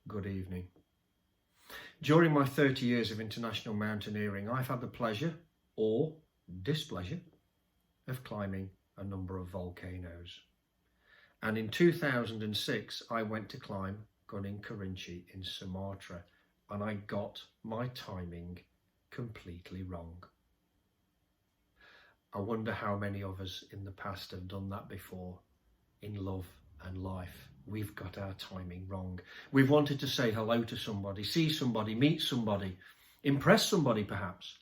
good evening. During my 30 years of international mountaineering, I've had the pleasure, or displeasure, of climbing a number of volcanoes. And in 2006, I went to climb Gunung Kerinci in Sumatra, and I got my timing completely wrong. I wonder how many of us in the past have done that before. In love and life, we've got our timing wrong. We've wanted to say hello to somebody, see somebody, meet somebody, impress somebody perhaps.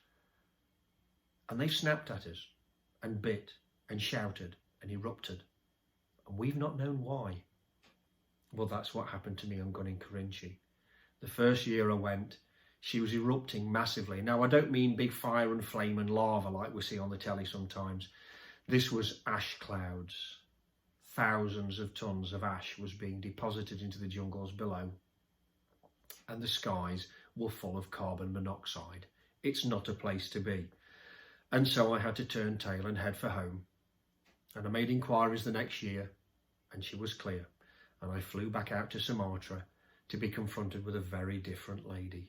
And they've snapped at us and bit and shouted and erupted. And we've not known why. Well, that's what happened to me on Gunung Kerinci. The first year I went, she was erupting massively. Now, I don't mean big fire and flame and lava like we see on the telly sometimes. This was ash clouds. Thousands of tons of ash was being deposited into the jungles below. And the skies were full of carbon monoxide. It's not a place to be. And so I had to turn tail and head for home. And I made inquiries the next year, and she was clear. And I flew back out to Sumatra to be confronted with a very different lady.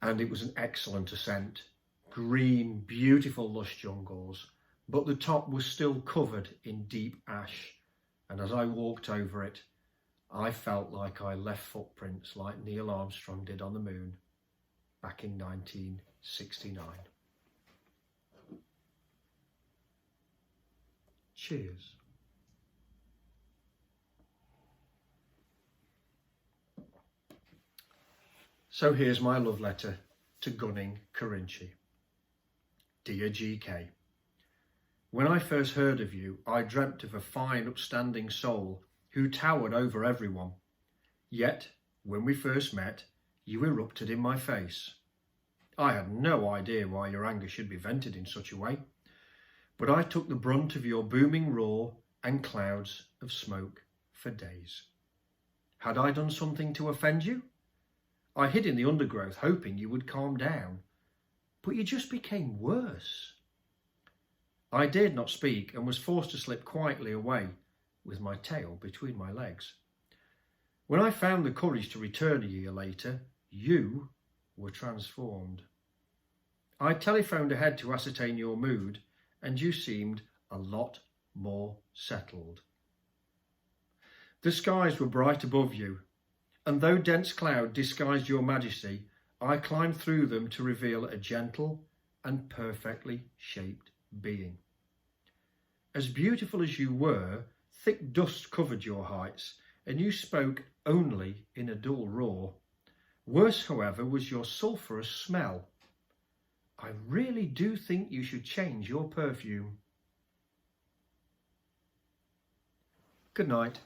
And it was an excellent ascent. Green, beautiful, lush jungles, but the top was still covered in deep ash. And as I walked over it, I felt like I left footprints like Neil Armstrong did on the moon back in 1969. Cheers. So here's my love letter to Gunung Kerinci. Dear GK, when I first heard of you, I dreamt of a fine, upstanding soul who towered over everyone. Yet, when we first met, you erupted in my face. I had no idea why your anger should be vented in such a way, but I took the brunt of your booming roar and clouds of smoke for days. Had I done something to offend you? I hid in the undergrowth, hoping you would calm down, but you just became worse. I dared not speak and was forced to slip quietly away with my tail between my legs. When I found the courage to return a year later, you were transformed. I telephoned ahead to ascertain your mood, and you seemed a lot more settled. The skies were bright above you, and though dense cloud disguised your majesty, I climbed through them to reveal a gentle and perfectly shaped being. As beautiful as you were, thick dust covered your heights, and you spoke only in a dull roar. Worse, however, was your sulphurous smell. I really do think you should change your perfume. Good night.